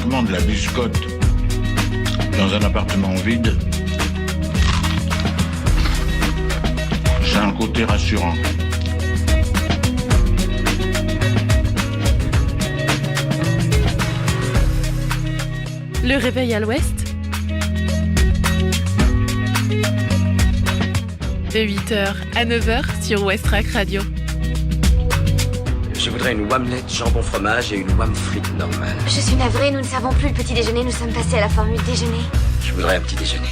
franchement, de la biscotte dans un appartement vide, c'est un côté rassurant. Le réveil à l'ouest, de 8h à 9h sur Westrack Radio. Je voudrais une omelette jambon fromage et une omelette frite normale. Je suis navrée, nous ne savons plus le petit déjeuner, nous sommes passés à la formule déjeuner. Je voudrais un petit déjeuner.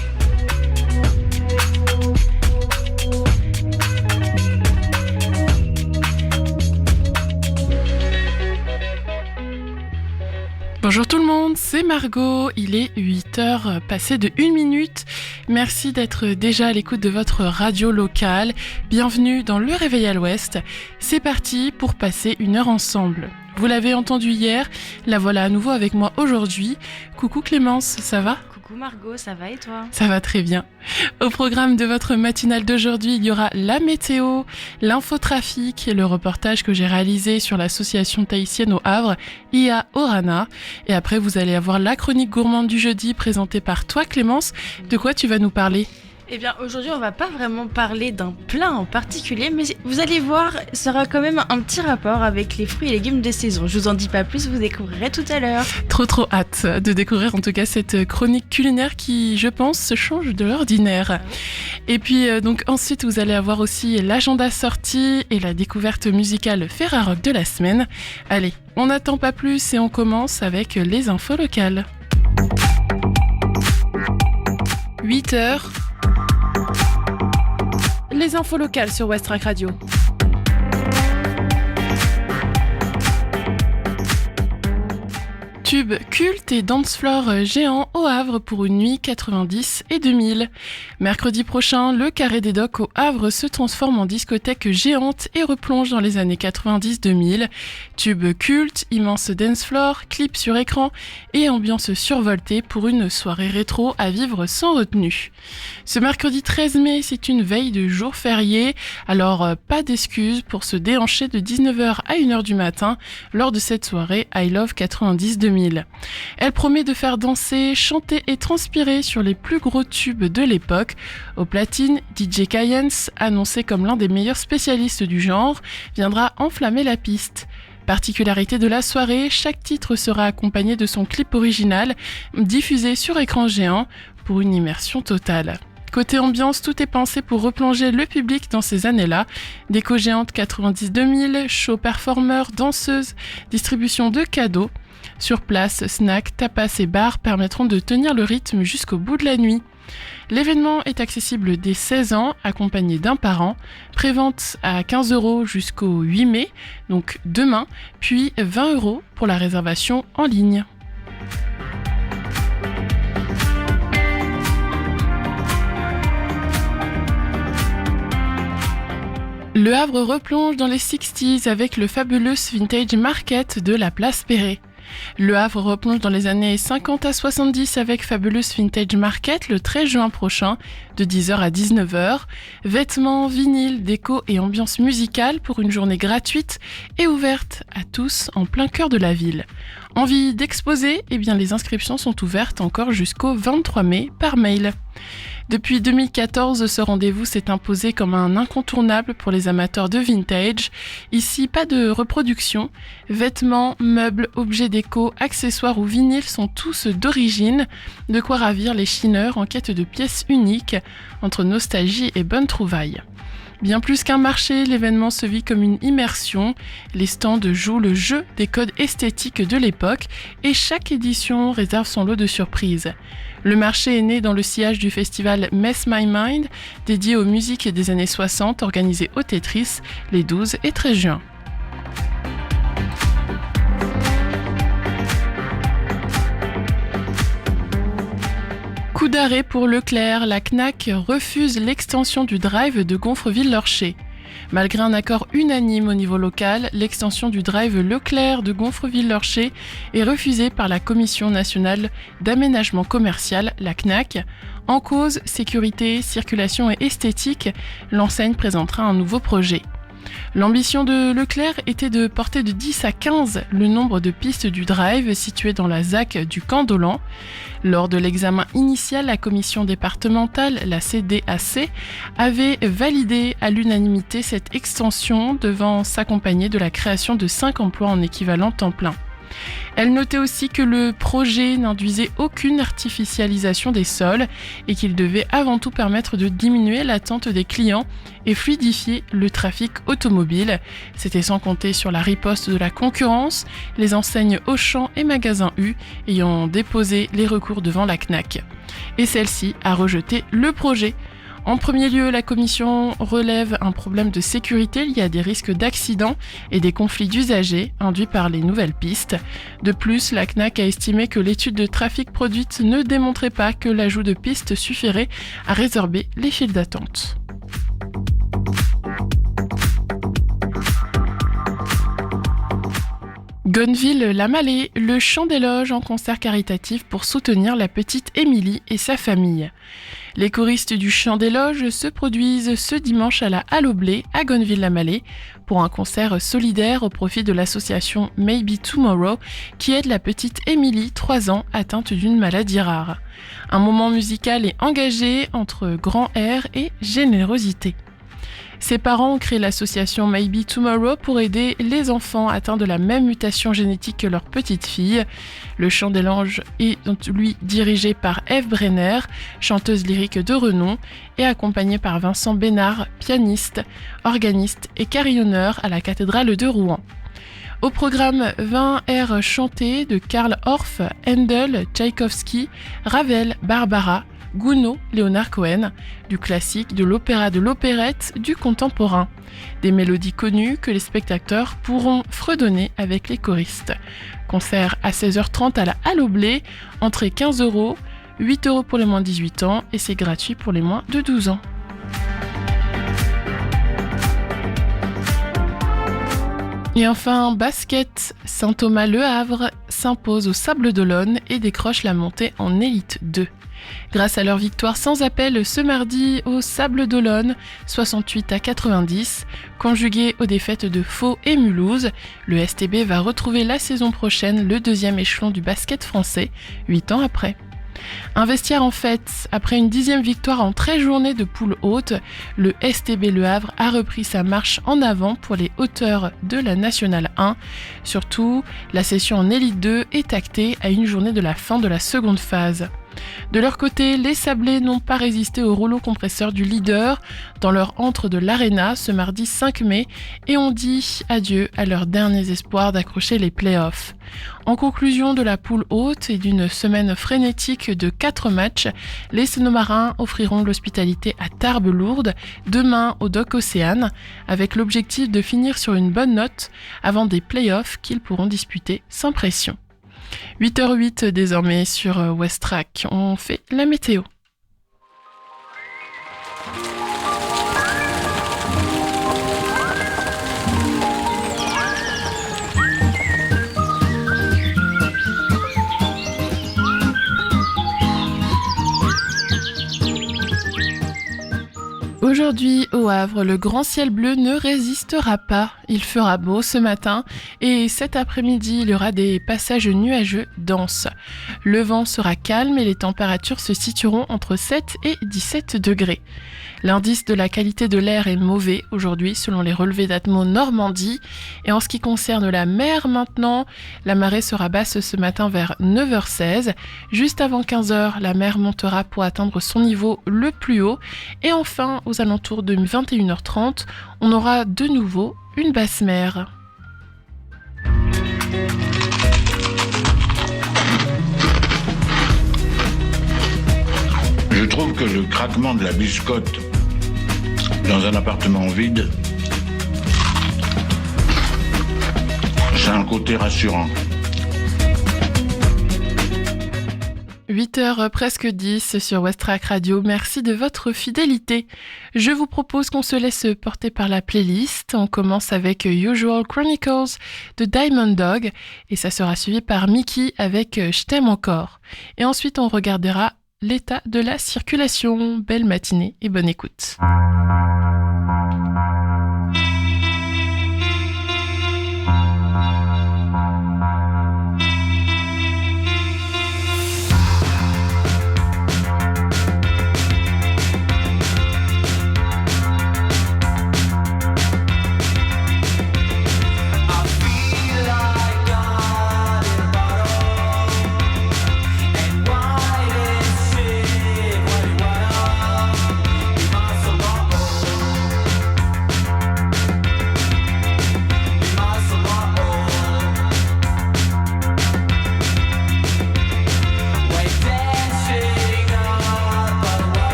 Bonjour tout le monde, c'est Margot, il est 8h passé de 1 minute. Merci d'être déjà à l'écoute de votre radio locale. Bienvenue dans Le Réveil à l'Ouest. C'est parti pour passer une heure ensemble. Vous l'avez entendu hier, la voilà à nouveau avec moi aujourd'hui. Coucou Clémence, ça va ? Coucou Margot, ça va et toi ? Ça va très bien. Au programme de votre matinale d'aujourd'hui, il y aura la météo, l'infotrafic et le reportage que j'ai réalisé sur l'association tahitienne au Havre, IA Orana. Et après, vous allez avoir la chronique gourmande du jeudi présentée par toi Clémence. De quoi tu vas nous parler ? Eh bien, aujourd'hui, on va pas vraiment parler d'un plat en particulier, mais vous allez voir, ça aura quand même un petit rapport avec les fruits et légumes de saison. Je vous en dis pas plus, vous découvrirez tout à l'heure. Trop hâte de découvrir en tout cas cette chronique culinaire qui, je pense, se change de l'ordinaire. Et puis, donc ensuite, vous allez avoir aussi l'agenda sortie et la découverte musicale Ferrarock de la semaine. Allez, on n'attend pas plus et on commence avec les infos locales. 8h. Les infos locales sur Westrack Radio. Tube culte et dance floor géant au Havre pour une nuit 90 et 2000. Mercredi prochain, le Carré des Docks au Havre se transforme en discothèque géante et replonge dans les années 90-2000. Tube culte, immense dance floor, clip sur écran et ambiance survoltée pour une soirée rétro à vivre sans retenue. Ce mercredi 13 mai, c'est une veille de jour férié, alors pas d'excuses pour se déhancher de 19h à 1h du matin lors de cette soirée I Love 90-2000. Elle promet de faire danser, chanter et transpirer sur les plus gros tubes de l'époque. Au platine, DJ Kayens, annoncé comme l'un des meilleurs spécialistes du genre, viendra enflammer la piste. Particularité de la soirée, chaque titre sera accompagné de son clip original, diffusé sur écran géant pour une immersion totale. Côté ambiance, tout est pensé pour replonger le public dans ces années-là. Déco géante 90-2000, show performeurs, danseuses, distribution de cadeaux. Sur place, snacks, tapas et bars permettront de tenir le rythme jusqu'au bout de la nuit. L'événement est accessible dès 16 ans, accompagné d'un parent. Prévente à 15 € jusqu'au 8 mai, donc demain, puis 20 € pour la réservation en ligne. Le Havre replonge dans les 60s avec le Fabulous Vintage Market de la Place Perret. Le Havre replonge dans les années 50 à 70 avec Fabulous Vintage Market le 13 juin prochain, de 10h à 19h. Vêtements, vinyles, déco et ambiance musicale pour une journée gratuite et ouverte à tous en plein cœur de la ville. Envie d'exposer ? Eh bien les inscriptions sont ouvertes encore jusqu'au 23 mai par mail. Depuis 2014, ce rendez-vous s'est imposé comme un incontournable pour les amateurs de vintage. Ici, pas de reproduction. Vêtements, meubles, objets déco, accessoires ou vinyles sont tous d'origine. De quoi ravir les chineurs en quête de pièces uniques, entre nostalgie et bonne trouvaille. Bien plus qu'un marché, l'événement se vit comme une immersion. Les stands jouent le jeu des codes esthétiques de l'époque et chaque édition réserve son lot de surprises. Le marché est né dans le sillage du festival Mess My Mind, dédié aux musiques des années 60, organisé au Tetris les 12 et 13 juin. Coup d'arrêt pour Leclerc, la CNAC refuse l'extension du drive de Gonfreville-Lorcher. Malgré un accord unanime au niveau local, l'extension du drive Leclerc de Gonfreville-Lorcher est refusée par la Commission nationale d'aménagement commercial, la CNAC. En cause, sécurité, circulation et esthétique, l'enseigne présentera un nouveau projet. L'ambition de Leclerc était de porter de 10 à 15 le nombre de pistes du drive situées dans la ZAC du Camp d'Olan. Lors de l'examen initial, la commission départementale, la CDAC, avait validé à l'unanimité cette extension devant s'accompagner de la création de 5 emplois en équivalent temps plein. Elle notait aussi que le projet n'induisait aucune artificialisation des sols et qu'il devait avant tout permettre de diminuer l'attente des clients et fluidifier le trafic automobile. C'était sans compter sur la riposte de la concurrence, les enseignes Auchan et Magasin U ayant déposé les recours devant la CNAC. Et celle-ci a rejeté le projet. En premier lieu, la commission relève un problème de sécurité lié à des risques d'accidents et des conflits d'usagers induits par les nouvelles pistes. De plus, la CNAC a estimé que l'étude de trafic produite ne démontrait pas que l'ajout de pistes suffirait à résorber les files d'attente. Gonneville-la-Mallet, le chant des loges en concert caritatif pour soutenir la petite Émilie et sa famille. Les choristes du chant des loges se produisent ce dimanche à la Halle au Blé à Gonneville-la-Mallet pour un concert solidaire au profit de l'association Maybe Tomorrow qui aide la petite Émilie, 3 ans, atteinte d'une maladie rare. Un moment musical et engagé entre grand air et générosité. Ses parents ont créé l'association Maybe Tomorrow pour aider les enfants atteints de la même mutation génétique que leur petite fille. Le chant des loges est lui dirigé par Ève Brenner, chanteuse lyrique de renom, et accompagné par Vincent Bénard, pianiste, organiste et carillonneur à la cathédrale de Rouen. Au programme 20 airs chantés de Karl Orff, Handel, Tchaïkovski, Ravel, Barbara, Gounod, Léonard Cohen, du classique, de l'opéra, de l'opérette, du contemporain. Des mélodies connues que les spectateurs pourront fredonner avec les choristes. Concert à 16h30 à la Halle au Blé, entrée 15 €, 8 € pour les moins de 18 ans et c'est gratuit pour les moins de 12 ans. Et enfin, basket, Saint-Thomas-Le Havre s'impose au Sables d'Olonne et décroche la montée en Élite 2. Grâce à leur victoire sans appel ce mardi au Sables d'Olonne, 68 à 90, conjuguée aux défaites de Faux et Mulhouse, le STB va retrouver la saison prochaine le 2e échelon du basket français, 8 ans après. Un vestiaire en fête. Après une 10e victoire en 13 journées de poule haute, le STB Le Havre a repris sa marche en avant pour les hauteurs de la Nationale 1. Surtout, la session en Élite 2 est actée à une journée de la fin de la seconde phase. De leur côté, les Sablés n'ont pas résisté au rouleau compresseur du leader dans leur antre de l'Arena ce mardi 5 mai et ont dit adieu à leurs derniers espoirs d'accrocher les playoffs. En conclusion de la poule haute et d'une semaine frénétique de 4 matchs, les Cénomarins offriront l'hospitalité à Tarbes-Lourdes demain au Dock Océane avec l'objectif de finir sur une bonne note avant des playoffs qu'ils pourront disputer sans pression. 8h08 désormais sur Westrack, on fait la météo. Aujourd'hui, au Havre, le grand ciel bleu ne résistera pas. Il fera beau ce matin et cet après-midi, il y aura des passages nuageux denses. Le vent sera calme et les températures se situeront entre 7 et 17 degrés. L'indice de la qualité de l'air est mauvais aujourd'hui selon les relevés d'Atmo Normandie. Et en ce qui concerne la mer maintenant, la marée sera basse ce matin vers 9h16. Juste avant 15h, la mer montera pour atteindre son niveau le plus haut. Et enfin, aux alentours de 21h30, on aura de nouveau une basse mer. Je trouve que le craquement de la biscotte dans un appartement vide, c'est un côté rassurant. 8h presque 10 sur Westrack Radio, merci de votre fidélité. Je vous propose qu'on se laisse porter par la playlist. On commence avec Usual Chronicles de Diamond Dog et ça sera suivi par Mickey avec Je t'aime encore. Et ensuite on regardera l'état de la circulation. Belle matinée et bonne écoute.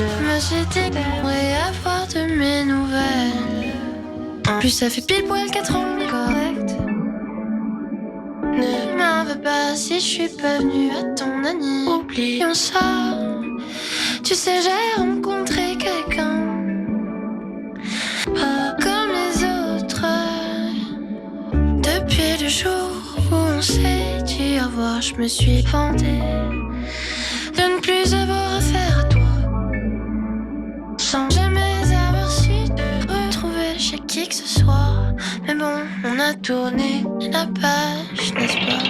Je me suis dit que j'aimerais avoir de mes nouvelles. En plus ça fait pile poil 4 ans correct. Ne m'en veux pas si je suis pas venue à ton anniv. Oublions ça. Tu sais j'ai rencontré quelqu'un pas comme les autres. Depuis le jour où on s'est dit au revoir, je me suis vantée de ne plus avoir affaire à toi, sans jamais avoir su te retrouver chez qui que ce soit. Mais bon, on a tourné la page, n'est-ce pas?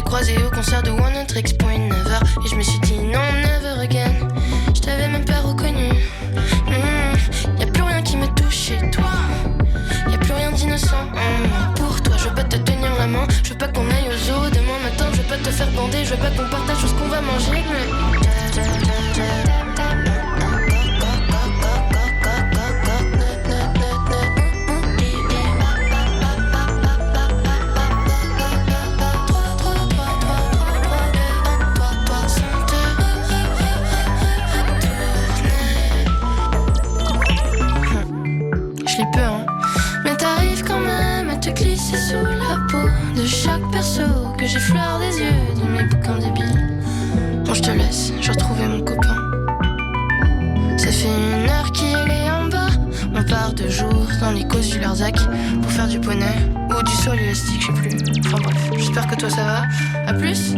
Croisé au concert de One Tricks Point Never. Et je me suis dit non, never again. Je t'avais même pas reconnu. Y'a plus rien qui me touche chez toi. Y'a plus rien d'innocent en moi. Pour toi, je veux pas te tenir la main. Je veux pas qu'on aille au zoo demain matin. Je veux pas te faire bander. Je veux pas qu'on partage tout ce qu'on va manger. Sous la peau de chaque perso que j'effleure des yeux de mes bouquins débiles. Bon, je te laisse, j'ai retrouvé mon copain. Ça fait 1 heure qu'il est en bas. On part 2 jours dans l'éco sur Larzac pour faire du poney ou du saut à l'élastique, je sais plus. Enfin bref, j'espère que toi ça va. À plus.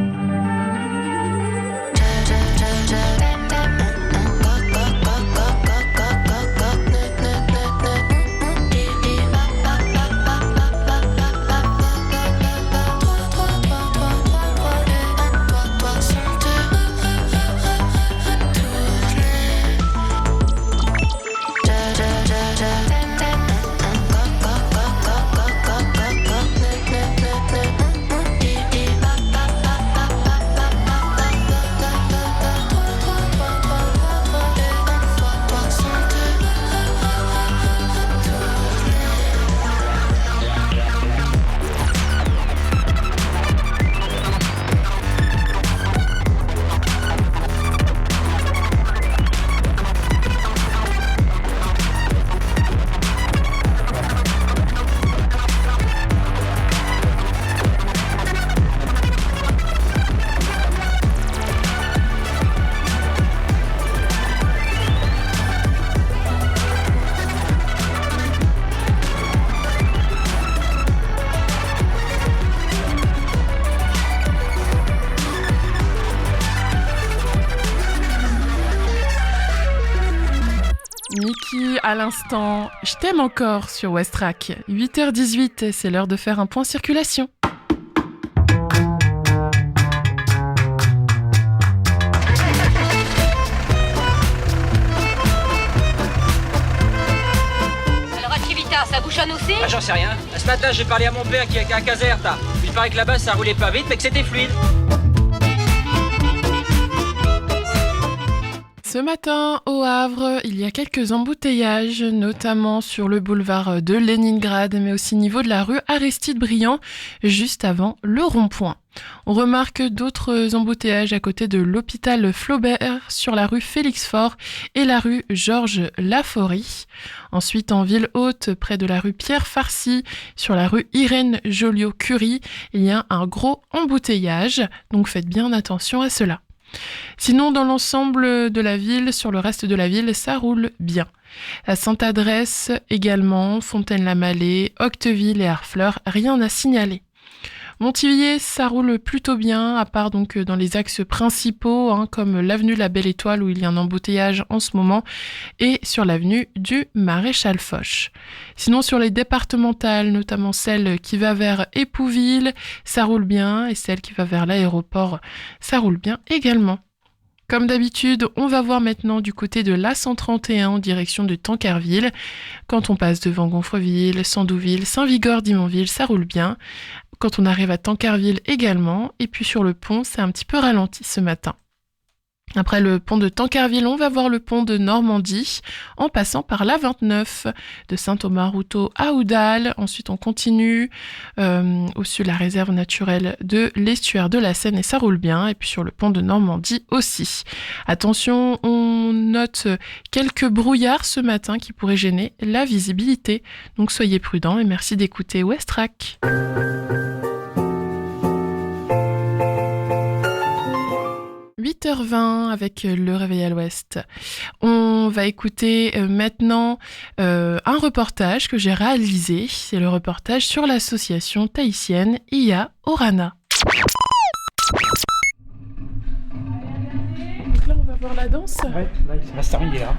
Mickey, à l'instant, je t'aime encore sur Westrack. 8h18, c'est l'heure de faire un point circulation. Alors à Civita, ça bouchonne aussi? Ah, j'en sais rien. Ce matin, j'ai parlé à mon père qui est à Caserta. Il paraît que là-bas, ça roulait pas vite, mais que c'était fluide. Ce matin, au Havre, il y a quelques embouteillages, notamment sur le boulevard de Leningrad, mais aussi au niveau de la rue Aristide-Briand, juste avant le rond-point. On remarque d'autres embouteillages à côté de l'hôpital Flaubert, sur la rue Félix-Faure et la rue Georges Laforie. Ensuite, en ville haute, près de la rue Pierre-Farcy, sur la rue Irène Joliot-Curie, il y a un gros embouteillage, donc faites bien attention à cela. Sinon, dans l'ensemble de la ville, sur le reste de la ville, ça roule bien. À Sainte-Adresse également, Fontaine-la-Mallée, Octeville et Harfleur, rien à signaler. Montivier, ça roule plutôt bien, à part donc dans les axes principaux, comme l'avenue La Belle Étoile où il y a un embouteillage en ce moment, et sur l'avenue du Maréchal Foch. Sinon sur les départementales, notamment celle qui va vers Épouville, ça roule bien, et celle qui va vers l'aéroport, ça roule bien également. Comme d'habitude, on va voir maintenant du côté de l'A131 en direction de Tancarville. Quand on passe devant Gonfreville, Sandouville, Saint-Vigor, Dimonville, ça roule bien. Quand on arrive à Tancarville également. Et puis sur le pont, c'est un petit peu ralenti ce matin. Après le pont de Tancarville, on va voir le pont de Normandie en passant par l'A29 de Saint-Thomas-Routot à Oudal. Ensuite, on continue au sud de la réserve naturelle de l'estuaire de la Seine et ça roule bien. Et puis sur le pont de Normandie aussi. Attention, on note quelques brouillards ce matin qui pourraient gêner la visibilité. Donc soyez prudents et merci d'écouter Westrack. 8h20 avec le réveil à l'ouest. On va écouter maintenant un reportage que j'ai réalisé. C'est le reportage sur l'association tahitienne Ia Orana. Donc là, on va voir la danse. Ouais, là, il va se terminer là.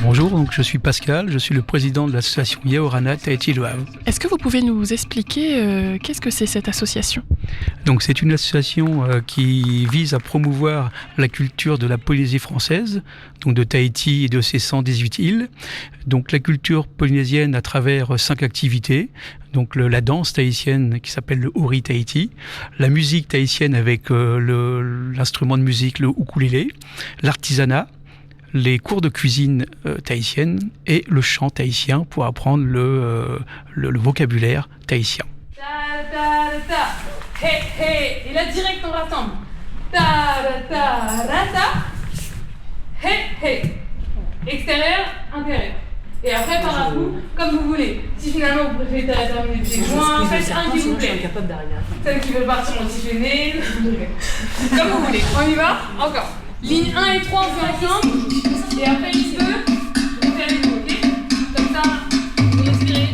Bonjour, donc je suis Pascal, je suis le président de l'association Ia Orana Tahiti Le Havre. Est-ce que vous pouvez nous expliquer qu'est-ce que c'est cette association ? Donc c'est une association qui vise à promouvoir la culture de la Polynésie française, donc de Tahiti et de ses 118 îles. Donc la culture polynésienne à travers 5 activités. Donc la danse tahitienne qui s'appelle le Ori Tahiti, la musique tahitienne avec l'instrument de musique, le ukulélé, l'artisanat, les cours de cuisine tahitienne et le chant tahitien pour apprendre le vocabulaire tahitien. Ta ta ta, hey hey, et là direct on rassemble. Ta ta ta, hey hey, extérieur, intérieur. Et après par à bout, comme vous voulez. Si finalement vous préférez terminer des joints, faites un qui vous plaît. Celles qui veulent partir en siphonné, comme vous voulez. On y va ? Encore. Ligne 1 et 3, on fait ensemble. Et après, ligne 2, on fait avec vous, ok ? Comme ça, vous respirez.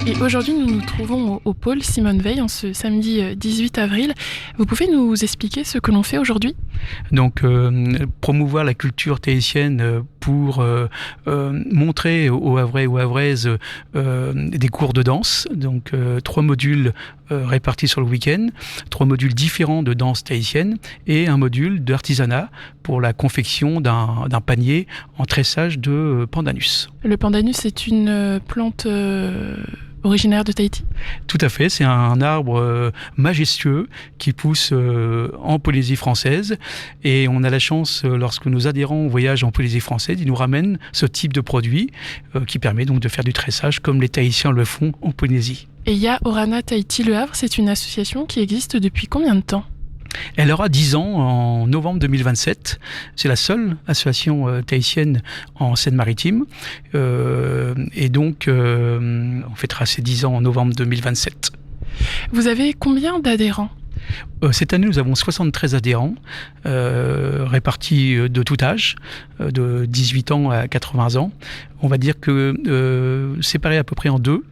Et aujourd'hui, nous nous trouvons au pôle Simone Veil en ce samedi 18 avril. Vous pouvez nous expliquer ce que l'on fait aujourd'hui ? Donc, promouvoir la culture tahitienne pour montrer aux Havrais et aux Havraises des cours de danse. Donc, 3 modules répartis sur le week-end, 3 modules différents de danse tahitienne et un module d'artisanat pour la confection d'un panier en tressage de pandanus. Le pandanus est une plante originaire de Tahiti ? Tout à fait, c'est un arbre majestueux qui pousse en Polynésie française et on a la chance, lorsque nos adhérents voyagent en Polynésie française, ils nous ramènent ce type de produit qui permet donc de faire du tressage comme les Tahitiens le font en Polynésie. Et Ia Orana Tahiti Le Havre, c'est une association qui existe depuis combien de temps ? Elle aura 10 ans en novembre 2027. C'est la seule association tahitienne en Seine-Maritime. Et donc, on fêtera ses 10 ans en novembre 2027. Vous avez combien d'adhérents ? Cette année, nous avons 73 adhérents, répartis de tout âge, de 18 ans à 80 ans. On va dire que séparés à peu près en deux,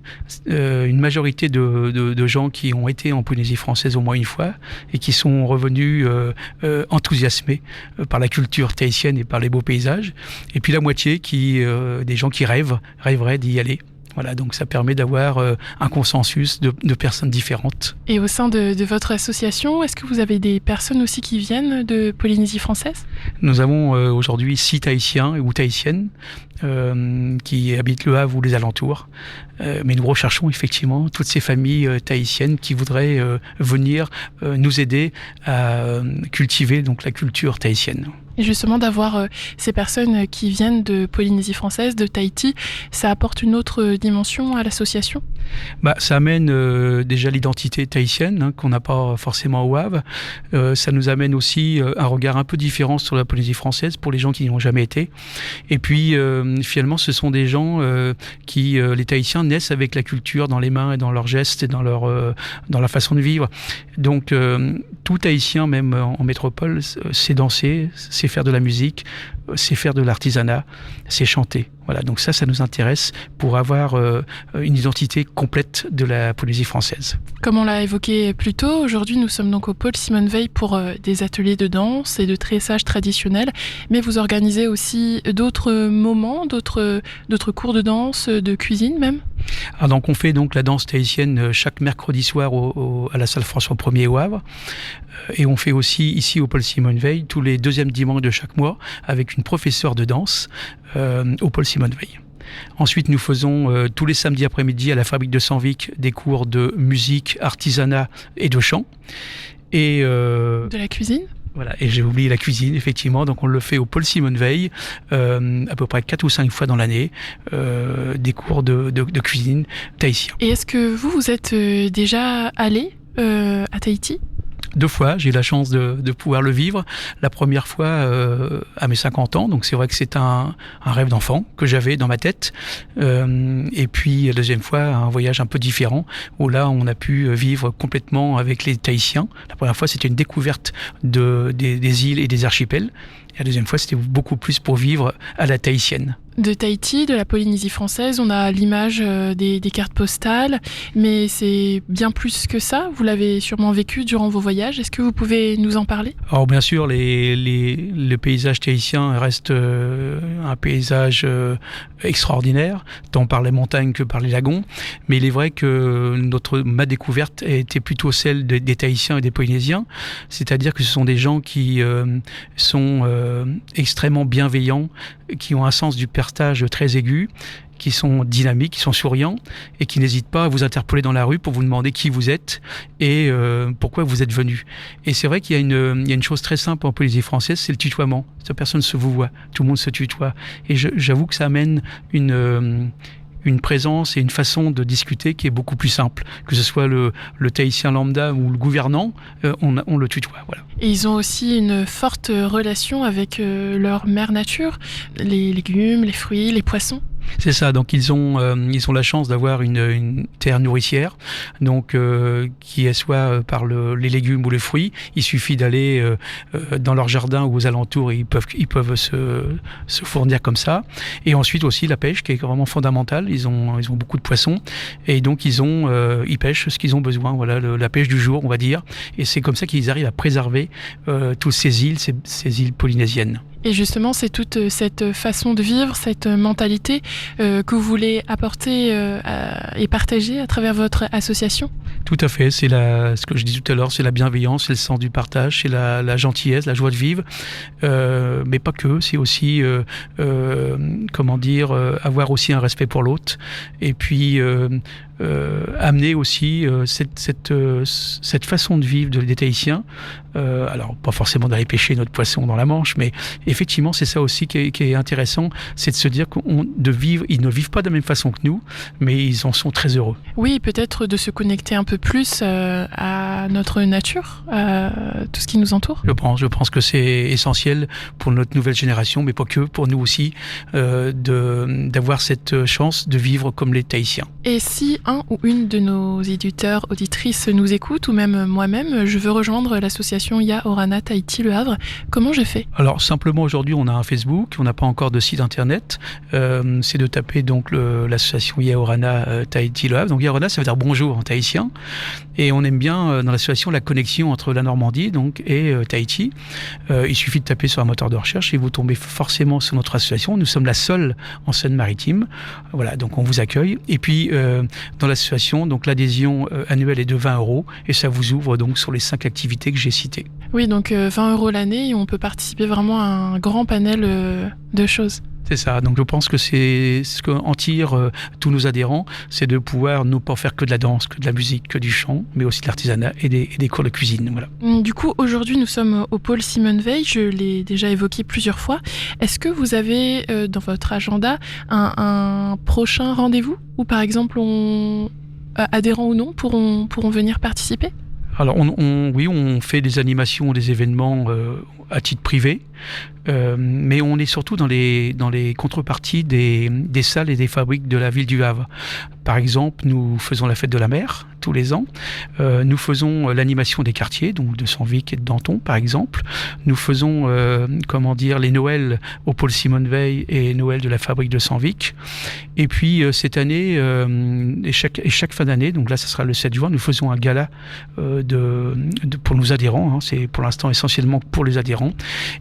une majorité de gens qui ont été en Polynésie française au moins une fois et qui sont revenus enthousiasmés par la culture tahitienne et par les beaux paysages. Et puis la moitié des gens qui rêveraient d'y aller. Voilà, donc ça permet d'avoir un consensus de personnes différentes. Et au sein de votre association, est-ce que vous avez des personnes aussi qui viennent de Polynésie française ? Nous avons aujourd'hui 6 Tahitiens ou Tahitiennes qui habitent Le Havre ou les alentours. Mais nous recherchons effectivement toutes ces familles tahitiennes qui voudraient venir nous aider à cultiver donc la culture tahitienne. Et justement, d'avoir ces personnes qui viennent de Polynésie française, de Tahiti, ça apporte une autre dimension à l'association ? Ça amène déjà l'identité tahitienne, qu'on n'a pas forcément au Havre. Ça nous amène aussi un regard un peu différent sur la Polynésie française pour les gens qui n'y ont jamais été. Et puis, finalement, ce sont des gens qui, les Tahitiens, naissent avec la culture dans les mains et dans leurs gestes et dans leur façon de vivre. Donc, tout Tahitien, même en métropole, sait danser, sait faire de la musique, sait faire de l'artisanat, sait chanter. Voilà, donc ça nous intéresse pour avoir une identité complète de la Polynésie française. Comme on l'a évoqué plus tôt, aujourd'hui nous sommes donc au pôle Simone Veil pour des ateliers de danse et de tressage traditionnel, mais vous organisez aussi d'autres moments, d'autres cours de danse, de cuisine même ? Alors donc on fait donc la danse tahitienne chaque mercredi soir à la salle François 1er au Havre, et on fait aussi ici au pôle Simone Veil tous les deuxièmes dimanches de chaque mois avec une professeure de danse au pôle Simone Veil. Ensuite, nous faisons tous les samedis après-midi à la fabrique de Sanvic des cours de musique, artisanat et de chant. Et de la cuisine ? Voilà, et j'ai oublié la cuisine, effectivement. Donc on le fait au pôle Simone Veil, à peu près 4 ou 5 fois dans l'année, des cours de cuisine tahitien. Et est-ce que vous êtes déjà allé à Tahiti ? 2 fois, j'ai eu la chance de pouvoir le vivre. La première fois à mes 50 ans, donc c'est vrai que c'est un rêve d'enfant que j'avais dans ma tête. Et puis la deuxième fois, un voyage un peu différent, où là on a pu vivre complètement avec les Tahitiens. La première fois, c'était une découverte des îles et des archipels. Et la deuxième fois, c'était beaucoup plus pour vivre à la tahitienne. De Tahiti, de la Polynésie française, on a l'image des cartes postales, mais c'est bien plus que ça. Vous l'avez sûrement vécu durant vos voyages. Est-ce que vous pouvez nous en parler ? Alors bien sûr, le paysage tahitien reste un paysage extraordinaire, tant par les montagnes que par les lagons. Mais il est vrai que ma découverte a été plutôt celle des Tahitiens et des Polynésiens. C'est-à-dire que ce sont des gens qui sont extrêmement bienveillants, qui ont un sens du partage très aigu, qui sont dynamiques, qui sont souriants et qui n'hésitent pas à vous interpeller dans la rue pour vous demander qui vous êtes et pourquoi vous êtes venu. Et c'est vrai qu'il y a une chose très simple en Polynésie française, c'est le tutoiement. Personne ne se vous voit, tout le monde se tutoie. Et j'avoue que ça amène une présence et une façon de discuter qui est beaucoup plus simple. Que ce soit le Tahitien lambda ou le gouvernant, on le tutoie. Voilà. Et ils ont aussi une forte relation avec leur mère nature, les légumes, les fruits, les poissons. C'est ça, donc ils ont la chance d'avoir une terre nourricière, donc qui est soit par les légumes ou les fruits. Il suffit d'aller dans leur jardin ou aux alentours et ils peuvent se fournir comme ça. Et ensuite aussi la pêche qui est vraiment fondamentale. Ils ont beaucoup de poissons et donc ils pêchent ce qu'ils ont besoin. Voilà, la pêche du jour, on va dire. Et c'est comme ça qu'ils arrivent à préserver toutes ces îles polynésiennes. Et justement, c'est toute cette façon de vivre, cette mentalité que vous voulez apporter et partager à travers votre association ? Tout à fait, c'est ce que je dis tout à l'heure, c'est la bienveillance, c'est le sens du partage, c'est la gentillesse, la joie de vivre, mais pas que, c'est aussi, avoir aussi un respect pour l'autre, et puis amener aussi cette façon de vivre des Tahitiens, alors pas forcément d'aller pêcher notre poisson dans la Manche, mais effectivement c'est ça aussi qui est intéressant, c'est de se dire ils ne vivent pas de la même façon que nous, mais ils en sont très heureux. Oui, peut-être de se connecter un peu plus à notre nature, à tout ce qui nous entoure. Je pense que c'est essentiel pour notre nouvelle génération, mais pas que, pour nous aussi, d'avoir cette chance de vivre comme les Tahitiens. Et si un ou une de nos éditeurs, auditrices nous écoute, ou même moi-même, je veux rejoindre l'association Ya Orana Tahiti Le Havre, comment je fais ? Alors simplement aujourd'hui on a un Facebook, on n'a pas encore de site internet, c'est de taper donc l'association Ya Orana Tahiti Le Havre. Donc Ya Orana ça veut dire bonjour en tahitien, et on aime bien dans l'association la connexion entre la Normandie donc et Tahiti. Il suffit de taper sur un moteur de recherche et vous tombez forcément sur notre association. Nous sommes la seule en Seine-Maritime. Voilà, donc on vous accueille. Et puis dans l'association, donc l'adhésion annuelle est de 20 € et ça vous ouvre donc sur les 5 activités que j'ai citées. Oui, donc 20 € l'année et on peut participer vraiment à un grand panel de choses. C'est ça, donc je pense que c'est ce qu'en tirent tous nos adhérents, c'est de pouvoir ne pas faire que de la danse, que de la musique, que du chant, mais aussi de l'artisanat et des cours de cuisine. Voilà. Du coup, aujourd'hui, nous sommes au pôle Simone Veil, je l'ai déjà évoqué plusieurs fois. Est-ce que vous avez dans votre agenda un prochain rendez-vous où, par exemple, adhérents ou non pourront venir participer ? Alors, oui, on fait des animations, des événements à titre privé, mais on est surtout dans les contreparties des salles et des fabriques de la ville du Havre. Par exemple, nous faisons la fête de la mer tous les ans. Nous faisons l'animation des quartiers, donc de Senvic et de Danton, par exemple. Nous faisons, les Noëls au pôle Simone Veil et Noël de la fabrique de Senvic. Et puis, cette année, et chaque fin d'année, donc là, ça sera le 7 juin, nous faisons un gala pour nos adhérents. C'est pour l'instant essentiellement pour les adhérents.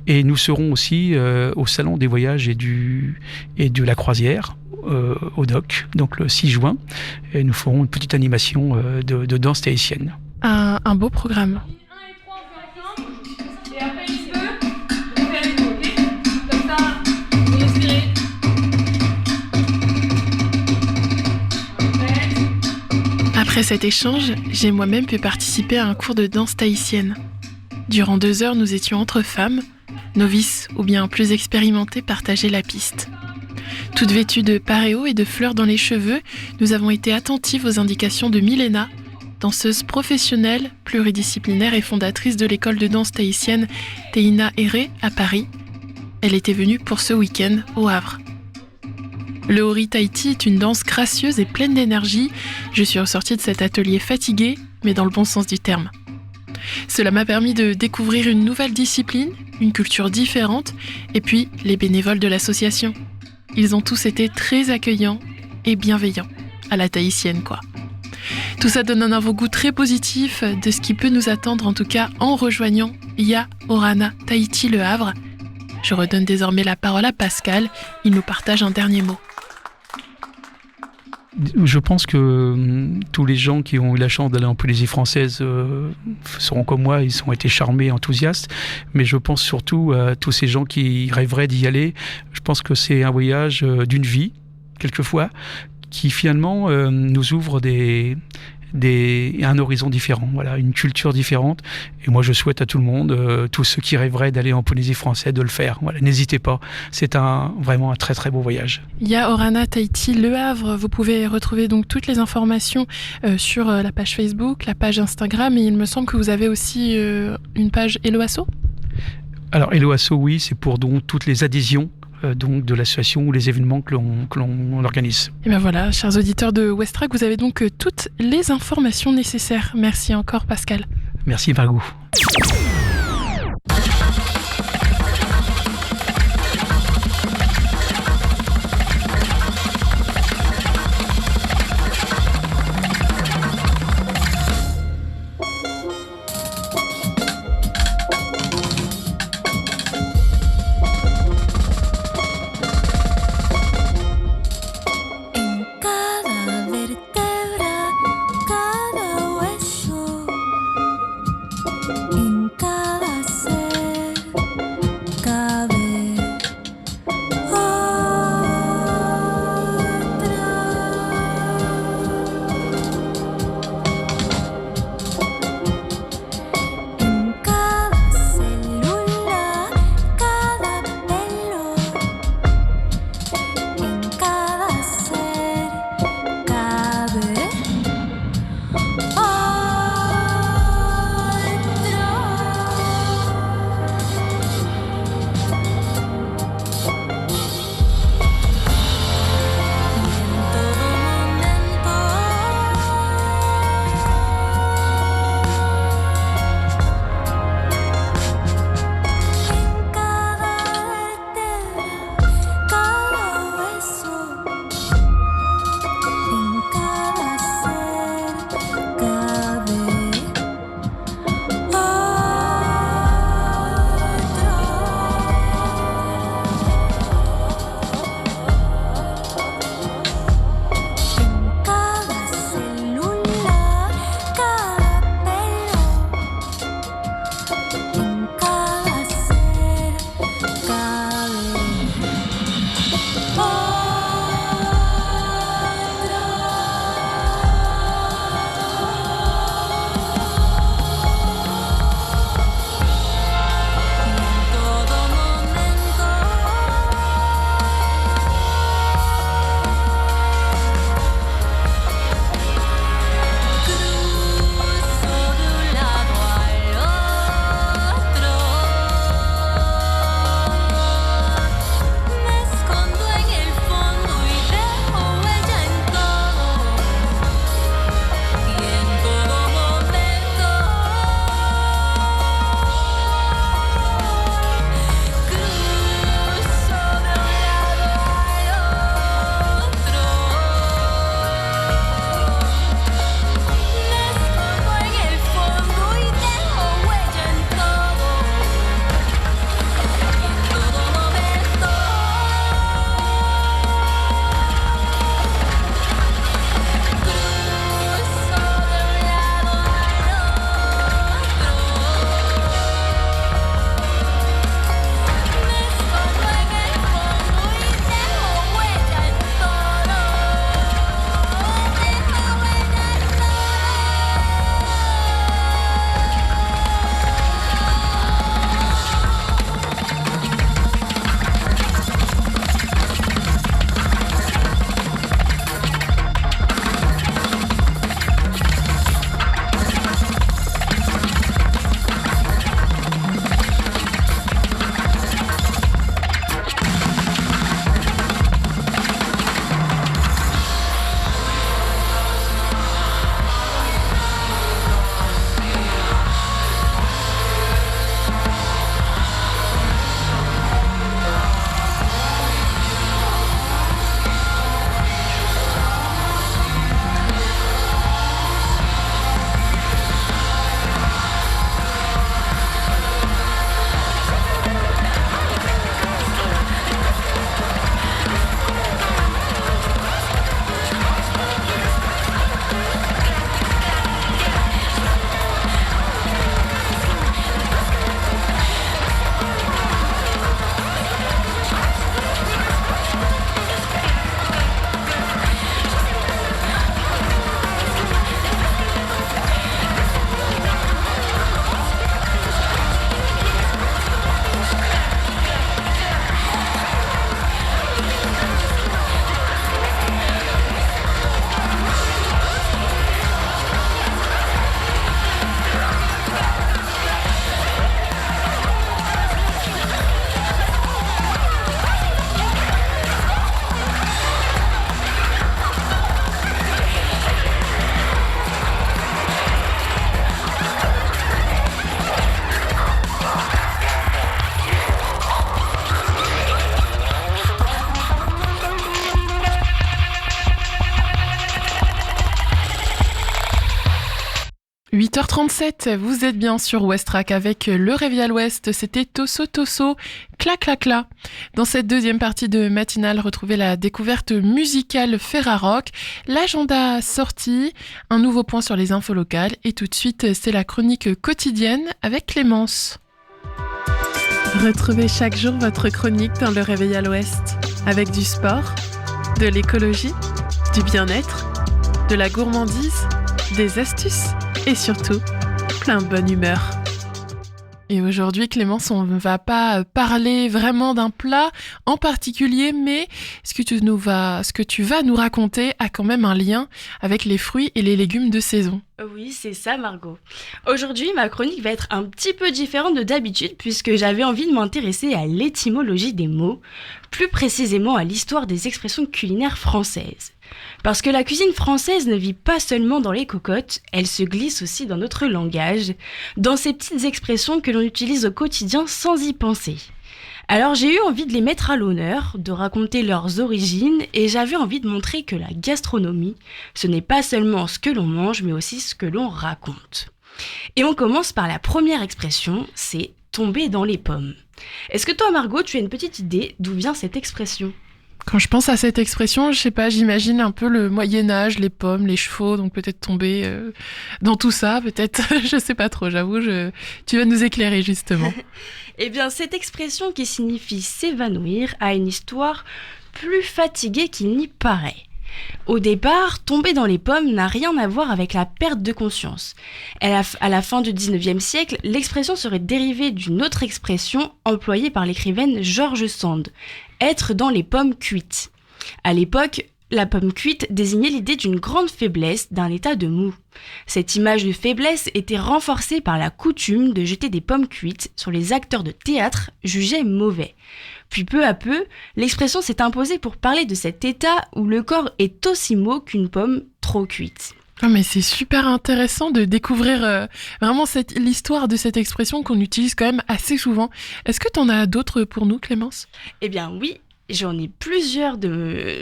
Et nous serons aussi au Salon des voyages et de la croisière, au DOC, donc le 6 juin. Et nous ferons une petite animation de danse tahitienne. Un beau programme. Après cet échange, j'ai moi-même pu participer à un cours de danse tahitienne. Durant 2 heures, nous étions entre femmes, novices ou bien plus expérimentées partageaient la piste. Toutes vêtues de paréo et de fleurs dans les cheveux, nous avons été attentives aux indications de Milena, danseuse professionnelle, pluridisciplinaire et fondatrice de l'école de danse tahitienne Teina Ere à Paris. Elle était venue pour ce week-end au Havre. Le Ori Tahiti est une danse gracieuse et pleine d'énergie. Je suis ressortie de cet atelier fatiguée, mais dans le bon sens du terme. Cela m'a permis de découvrir une nouvelle discipline, une culture différente, et puis les bénévoles de l'association. Ils ont tous été très accueillants et bienveillants, à la tahitienne quoi. Tout ça donne un avant-goût très positif de ce qui peut nous attendre, en tout cas en rejoignant Ya Orana Tahiti Le Havre. Je redonne désormais la parole à Pascal, il nous partage un dernier mot. Je pense que tous les gens qui ont eu la chance d'aller en Polynésie française seront comme moi, ils ont été charmés, enthousiastes, mais je pense surtout à tous ces gens qui rêveraient d'y aller. Je pense que c'est un voyage d'une vie, quelquefois, qui finalement nous ouvre un horizon différent, voilà, une culture différente. Et moi, je souhaite à tout le monde, tous ceux qui rêveraient d'aller en Polynésie française, de le faire. Voilà, n'hésitez pas. C'est vraiment un très très beau voyage. Ya Orana Tahiti Le Havre. Vous pouvez retrouver donc toutes les informations sur la page Facebook, la page Instagram, et il me semble que vous avez aussi une page Hello Asso. Alors Hello Asso, oui, c'est pour donc toutes les adhésions donc de l'association ou les événements que l'on organise. Et bien voilà, chers auditeurs de Westrack, vous avez donc toutes les informations nécessaires. Merci encore Pascal. Merci Margot. En 8h37, vous êtes bien sur Westrack avec le Réveil à l'Ouest, c'était Tosso Tosso, Cla Cla Cla. Dans cette deuxième partie de matinale, retrouvez la découverte musicale Ferrarock, l'agenda sorti, un nouveau point sur les infos locales et tout de suite c'est la chronique quotidienne avec Clémence. Retrouvez chaque jour votre chronique dans le Réveil à l'Ouest avec du sport, de l'écologie, du bien-être, de la gourmandise, des astuces et surtout, plein de bonne humeur. Et aujourd'hui, Clémence, on ne va pas parler vraiment d'un plat en particulier, mais ce que tu vas nous raconter a quand même un lien avec les fruits et les légumes de saison. Oui, c'est ça, Margot. Aujourd'hui, ma chronique va être un petit peu différente de d'habitude puisque j'avais envie de m'intéresser à l'étymologie des mots, plus précisément à l'histoire des expressions culinaires françaises. Parce que la cuisine française ne vit pas seulement dans les cocottes, elle se glisse aussi dans notre langage, dans ces petites expressions que l'on utilise au quotidien sans y penser. Alors j'ai eu envie de les mettre à l'honneur, de raconter leurs origines, et j'avais envie de montrer que la gastronomie, ce n'est pas seulement ce que l'on mange, mais aussi ce que l'on raconte. Et on commence par la première expression, c'est « tomber dans les pommes ». Est-ce que toi, Margot, tu as une petite idée d'où vient cette expression ? Quand je pense à cette expression, je sais pas, j'imagine un peu le Moyen-Âge, les pommes, les chevaux, donc peut-être tomber dans tout ça, peut-être, je sais pas trop, j'avoue, tu vas nous éclairer justement. Eh bien, cette expression qui signifie s'évanouir a une histoire plus fatiguée qu'il n'y paraît. Au départ, tomber dans les pommes n'a rien à voir avec la perte de conscience. À la fin du 19e siècle, l'expression serait dérivée d'une autre expression employée par l'écrivaine George Sand, être dans les pommes cuites. À l'époque, la pomme cuite désignait l'idée d'une grande faiblesse, d'un état de mou. Cette image de faiblesse était renforcée par la coutume de jeter des pommes cuites sur les acteurs de théâtre jugés mauvais. Puis peu à peu, l'expression s'est imposée pour parler de cet état où le corps est aussi mou qu'une pomme trop cuite. Oh mais c'est super intéressant de découvrir vraiment l'histoire de cette expression qu'on utilise quand même assez souvent. Est-ce que tu en as d'autres pour nous, Clémence ? Eh bien oui, j'en ai plusieurs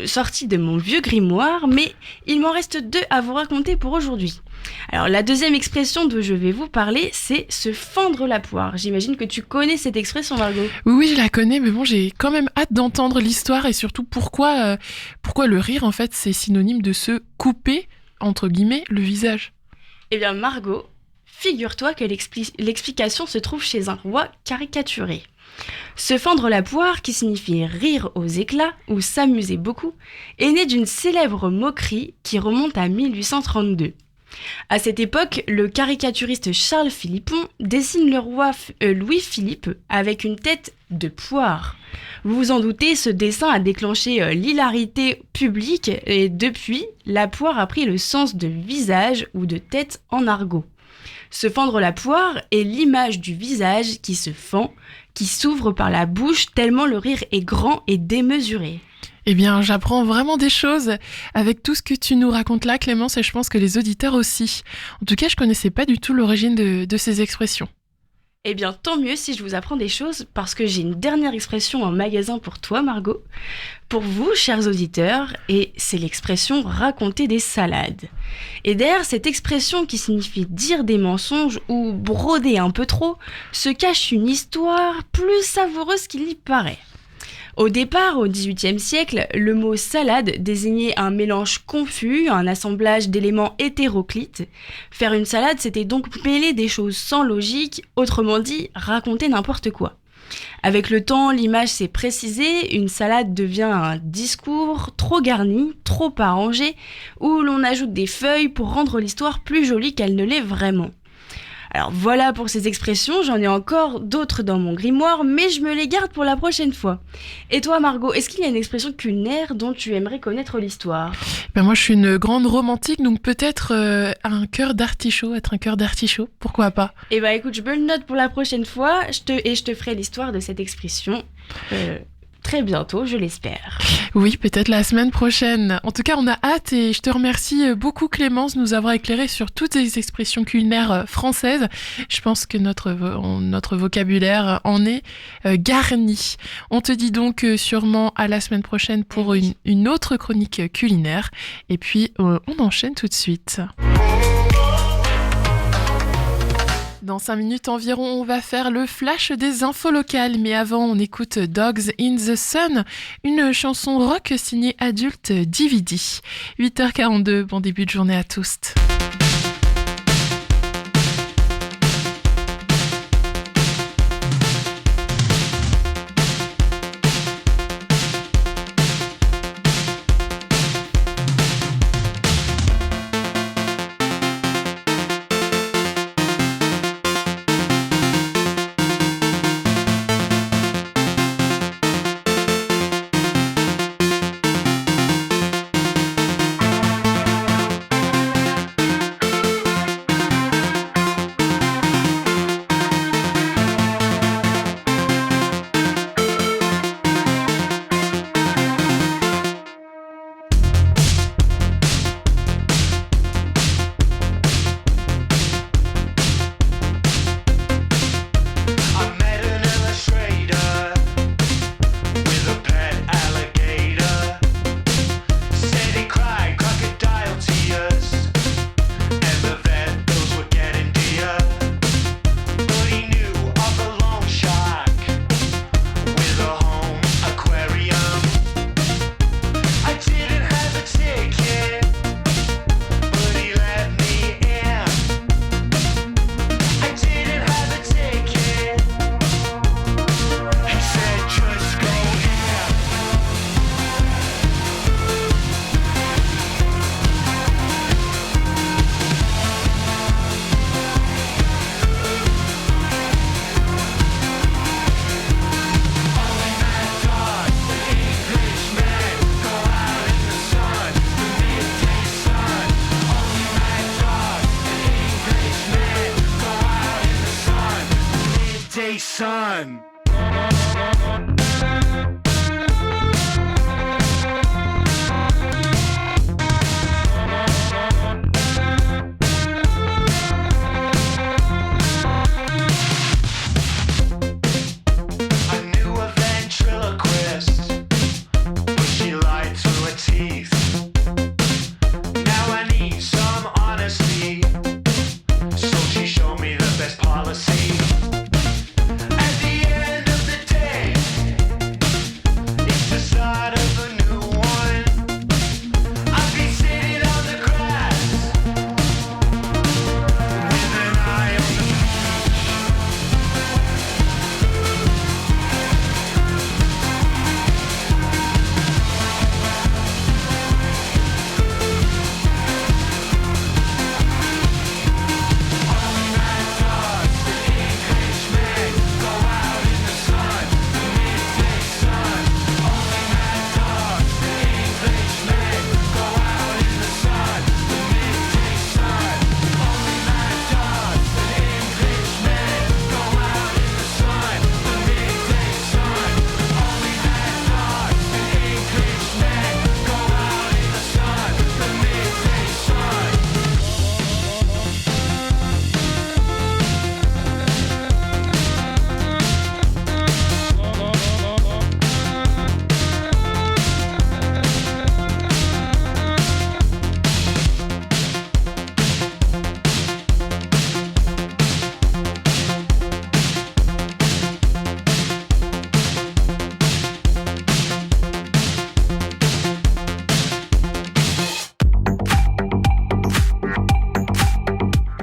sorties de mon vieux grimoire, mais il m'en reste 2 à vous raconter pour aujourd'hui. Alors la deuxième expression dont je vais vous parler, c'est se fendre la poire. J'imagine que tu connais cette expression, Margot. Oui, je la connais, mais bon, j'ai quand même hâte d'entendre l'histoire et surtout pourquoi le rire, en fait, c'est synonyme de se couper, entre guillemets, le visage. Eh bien Margot, figure-toi que l'explication se trouve chez un roi caricaturé. Se fendre la poire, qui signifie rire aux éclats ou s'amuser beaucoup, est né d'une célèbre moquerie qui remonte à 1832. À cette époque, le caricaturiste Charles Philippon dessine le roi Louis-Philippe avec une tête de poire. Vous vous en doutez, ce dessin a déclenché l'hilarité publique et depuis, la poire a pris le sens de visage ou de tête en argot. Se fendre la poire est l'image du visage qui se fend, qui s'ouvre par la bouche tellement le rire est grand et démesuré. Eh bien, j'apprends vraiment des choses avec tout ce que tu nous racontes là, Clémence, et je pense que les auditeurs aussi. En tout cas, je connaissais pas du tout l'origine de ces expressions. Eh bien, tant mieux si je vous apprends des choses, parce que j'ai une dernière expression en magasin pour toi, Margot. Pour vous, chers auditeurs, et c'est l'expression « raconter des salades ». Et derrière cette expression qui signifie dire des mensonges ou broder un peu trop, se cache une histoire plus savoureuse qu'il n'y paraît. Au départ, au XVIIIe siècle, le mot salade désignait un mélange confus, un assemblage d'éléments hétéroclites. Faire une salade, c'était donc mêler des choses sans logique, autrement dit, raconter n'importe quoi. Avec le temps, l'image s'est précisée, une salade devient un discours trop garni, trop arrangé, où l'on ajoute des feuilles pour rendre l'histoire plus jolie qu'elle ne l'est vraiment. Alors voilà pour ces expressions, j'en ai encore d'autres dans mon grimoire, mais je me les garde pour la prochaine fois. Et toi Margot, est-ce qu'il y a une expression culinaire dont tu aimerais connaître l'histoire ? Ben moi je suis une grande romantique, donc peut-être un cœur d'artichaut, être un cœur d'artichaut, pourquoi pas ? Eh ben écoute, je me le note pour la prochaine fois, je te ferai l'histoire de cette expression. Très bientôt, je l'espère. Oui, peut-être la semaine prochaine. En tout cas, on a hâte et je te remercie beaucoup Clémence de nous avoir éclairé sur toutes les expressions culinaires françaises. Je pense que notre vocabulaire en est garni. On te dit donc sûrement à la semaine prochaine pour une autre chronique culinaire. Et puis, on enchaîne tout de suite. Dans 5 minutes environ, on va faire le flash des infos locales. Mais avant, on écoute Dogs in the Sun, une chanson rock signée adulte DVD. 8h42, bon début de journée à tous. Sun.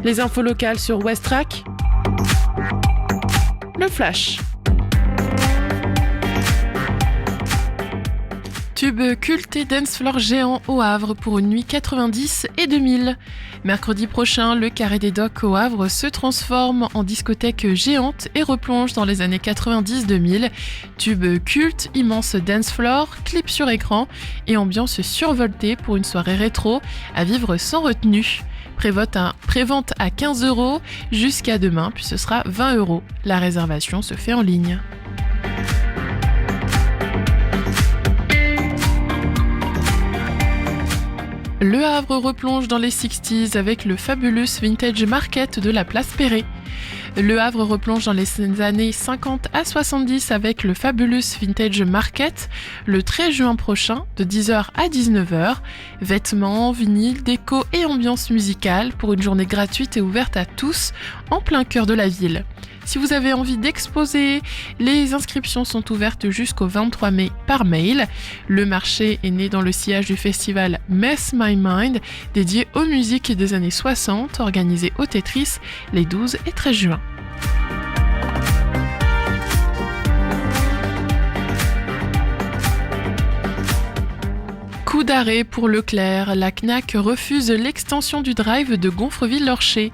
Les infos locales sur Westrack. Le flash. Tube culte et dance floor géant au Havre pour une nuit 90 et 2000. Mercredi prochain, le Carré des Docks au Havre se transforme en discothèque géante et replonge dans les années 90-2000. Tube culte, immense dance floor, clip sur écran et ambiance survoltée pour une soirée rétro à vivre sans retenue. Prévente à 15 € jusqu'à demain, puis ce sera 20 €. La réservation se fait en ligne. Le Havre replonge dans les 60s avec le Fabulous Vintage Market de la place Perret. Le Havre replonge dans les années 50 à 70 avec le Fabulous Vintage Market le 13 juin prochain de 10h à 19h. Vêtements, vinyles, déco et ambiance musicale pour une journée gratuite et ouverte à tous en plein cœur de la ville. Si vous avez envie d'exposer, les inscriptions sont ouvertes jusqu'au 23 mai par mail. Le marché est né dans le sillage du festival Mess My Mind, dédié aux musiques des années 60, organisé au Tetris les 12 et 13 juin. Coup d'arrêt pour Leclerc, la CNAC refuse l'extension du drive de Gonfreville-Lorcher.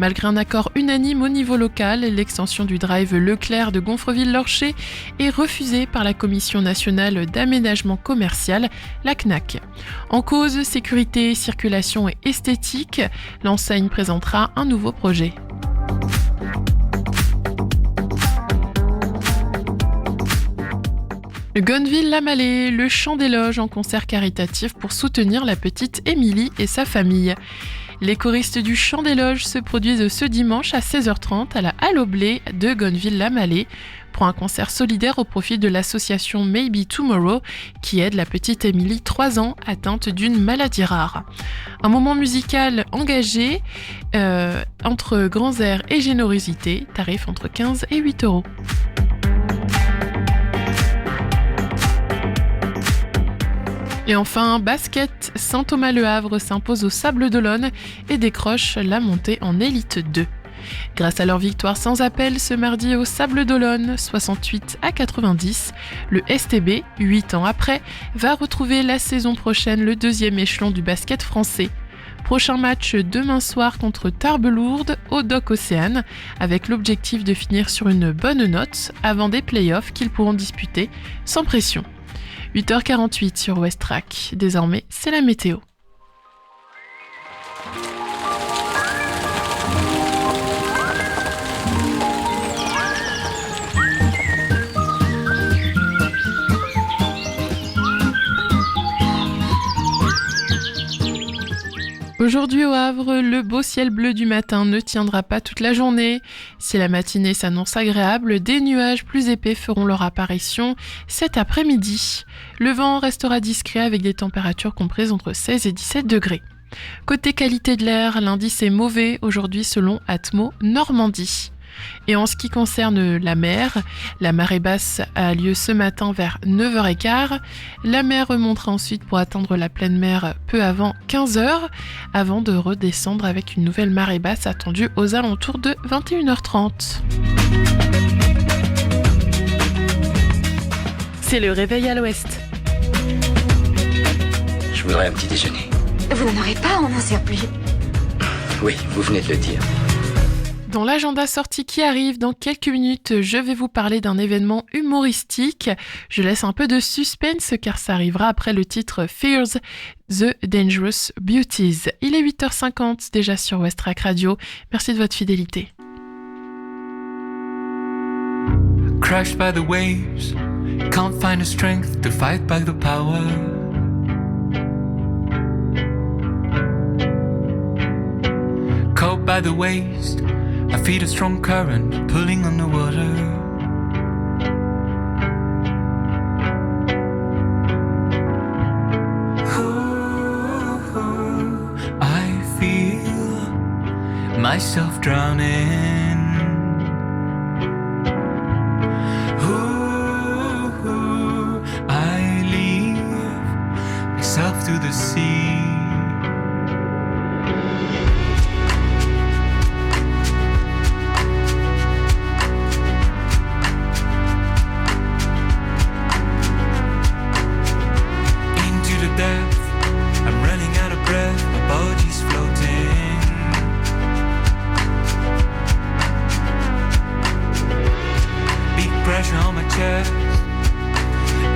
Malgré un accord unanime au niveau local, l'extension du drive Leclerc de Gonfreville-Lorcher est refusée par la Commission nationale d'aménagement commercial, la CNAC. En cause, sécurité, circulation et esthétique, l'enseigne présentera un nouveau projet. Gonneville-la-Mallet, le chant des loges en concert caritatif pour soutenir la petite Émilie et sa famille. Les choristes du Chant des Loges se produisent ce dimanche à 16h30 à la Halle au Blé de Gonneville-la-Mallet pour un concert solidaire au profit de l'association Maybe Tomorrow qui aide la petite Émilie, 3 ans, atteinte d'une maladie rare. Un moment musical engagé entre grands airs et générosité, tarif entre 15 et 8 €. Et enfin, basket, Saint-Thomas-le-Havre s'impose au Sables d'Olonne et décroche la montée en Élite 2. Grâce à leur victoire sans appel ce mardi au Sables d'Olonne, 68-90, le STB, 8 ans après, va retrouver la saison prochaine le 2e échelon du basket français. Prochain match demain soir contre Tarbes-Lourdes au Doc Océane, avec l'objectif de finir sur une bonne note avant des playoffs qu'ils pourront disputer sans pression. 8h48 sur Westrack. Désormais, c'est la météo. Aujourd'hui au Havre, le beau ciel bleu du matin ne tiendra pas toute la journée. Si la matinée s'annonce agréable, des nuages plus épais feront leur apparition cet après-midi. Le vent restera discret avec des températures comprises entre 16 et 17 degrés. Côté qualité de l'air, l'indice est mauvais aujourd'hui selon Atmo Normandie. Et en ce qui concerne la mer, la marée basse a lieu ce matin vers 9h15. La mer remontera ensuite pour atteindre la pleine mer peu avant 15h, avant de redescendre avec une nouvelle marée basse attendue aux alentours de 21h30. C'est le réveil à l'ouest. Je voudrais un petit déjeuner. Vous n'en aurez pas en un surplus. Oui, vous venez de le dire. Dans l'agenda sortie qui arrive, dans quelques minutes, je vais vous parler d'un événement humoristique. Je laisse un peu de suspense car ça arrivera après le titre Fears the Dangerous Beauties. Il est 8h50 déjà sur Westrack Radio. Merci de votre fidélité. Crushed by the waves, can't find the strength to fight back the power. Caught by the waste, I feel a strong current pulling on the water. Ooh, I feel myself drowning. Ooh, I leave myself to the sea.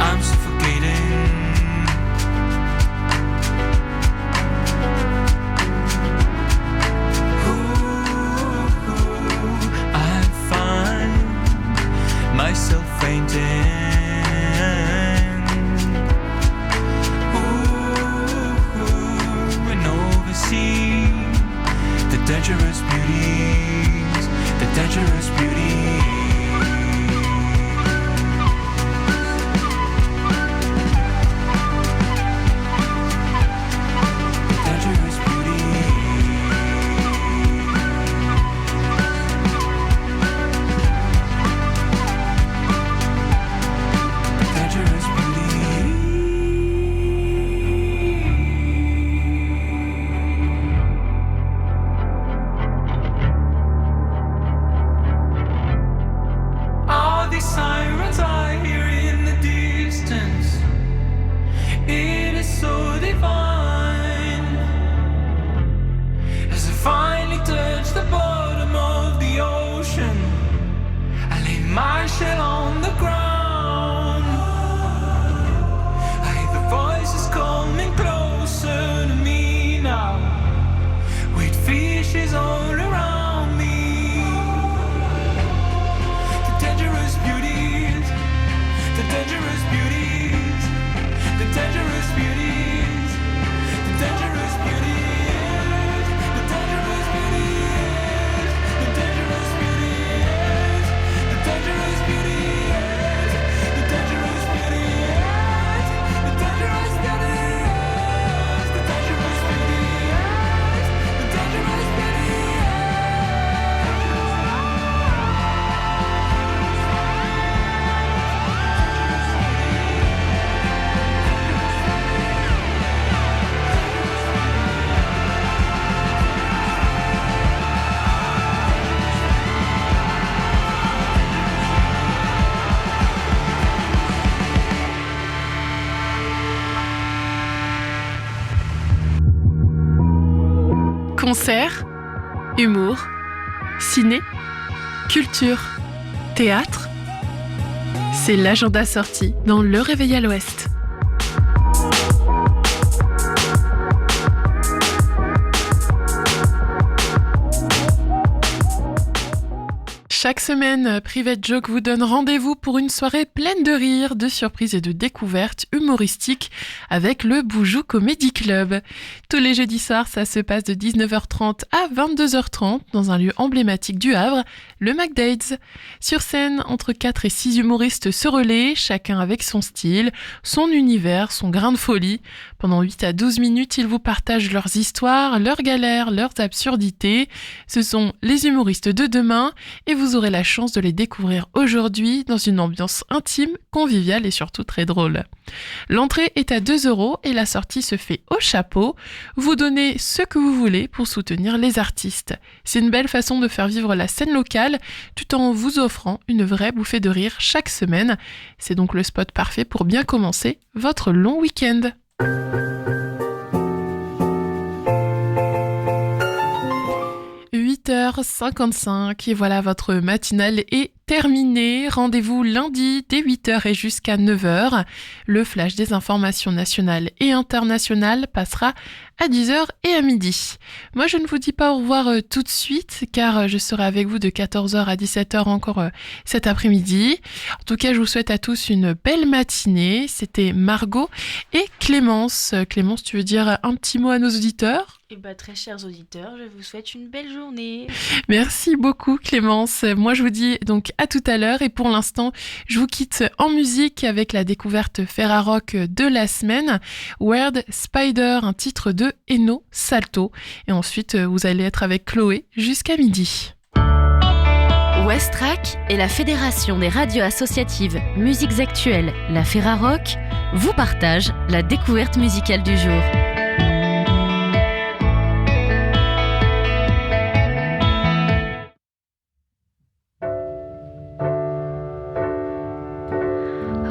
I'm suffocating. Ooh, I find myself fainting. Ooh, and oversee the dangerous beauties the dangerous beauty. Concerts, humour, ciné, culture, théâtre. C'est l'agenda sorti dans Le Réveil à l'Ouest. Chaque semaine, Private Joke vous donne rendez-vous pour une soirée pleine de rires, de surprises et de découvertes humoristiques avec le Boujou Comedy Club. Tous les jeudis soirs, ça se passe de 19h30 à 22h30 dans un lieu emblématique du Havre, le McDade's. Sur scène, entre 4 et 6 humoristes se relaient, chacun avec son style, son univers, son grain de folie. Pendant 8 à 12 minutes, ils vous partagent leurs histoires, leurs galères, leurs absurdités. Ce sont les humoristes de demain et vous aurez la chance de les découvrir aujourd'hui dans une ambiance intime, conviviale et surtout très drôle. L'entrée est à 2 € et la sortie se fait au chapeau. Vous donnez ce que vous voulez pour soutenir les artistes. C'est une belle façon de faire vivre la scène locale tout en vous offrant une vraie bouffée de rire chaque semaine. C'est donc le spot parfait pour bien commencer votre long week-end. 8h55 et voilà, votre matinale est terminée. Rendez-vous lundi dès 8h et jusqu'à 9h. Le flash des informations nationales et internationales passera à 10h et à midi. Moi, je ne vous dis pas au revoir tout de suite car je serai avec vous de 14h à 17h encore cet après-midi. En tout cas, je vous souhaite à tous une belle matinée. C'était Margot et Clémence. Clémence, tu veux dire un petit mot à nos auditeurs ? Et très chers auditeurs, je vous souhaite une belle journée. Merci beaucoup Clémence. Moi je vous dis donc à tout à l'heure et pour l'instant je vous quitte en musique avec la découverte Ferrarock de la semaine, Weird Spider, un titre de Eno Salto. Et ensuite vous allez être avec Chloé jusqu'à midi. Westrack et la Fédération des radios associatives Musiques Actuelles, la Ferrarock, vous partagent la découverte musicale du jour.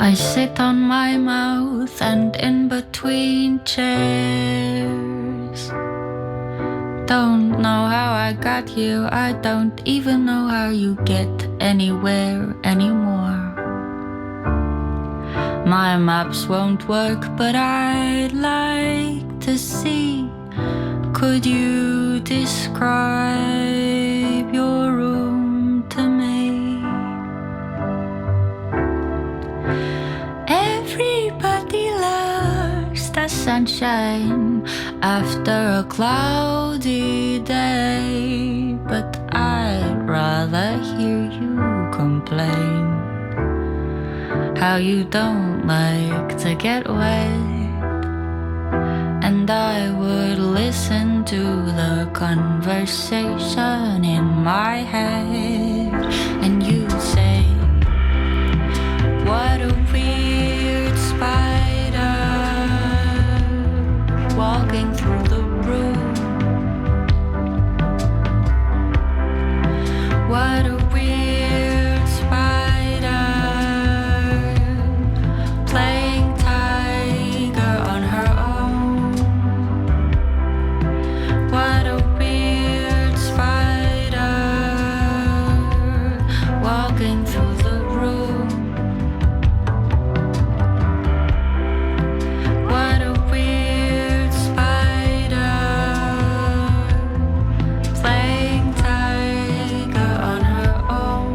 I sit on my mouth and in between chairs. Don't know how I got here, I don't even know how you get anywhere anymore. My maps won't work, but I'd like to see. Could you describe your room to me? Everybody loves the sunshine after a cloudy day, but I'd rather explain how you don't like to get wet. And I would listen to the conversation in my head, and you'd say, what a weird spider walking through the room. What a weird spider playing tiger on her own. What a weird spider walking through the room. What a weird spider playing tiger on her own.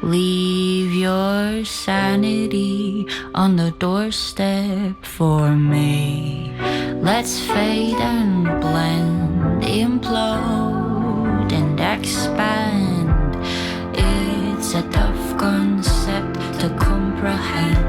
Leave your sanity on the doorstep for me. Let's fade and blend, implode and expand. It's a tough concept to comprehend.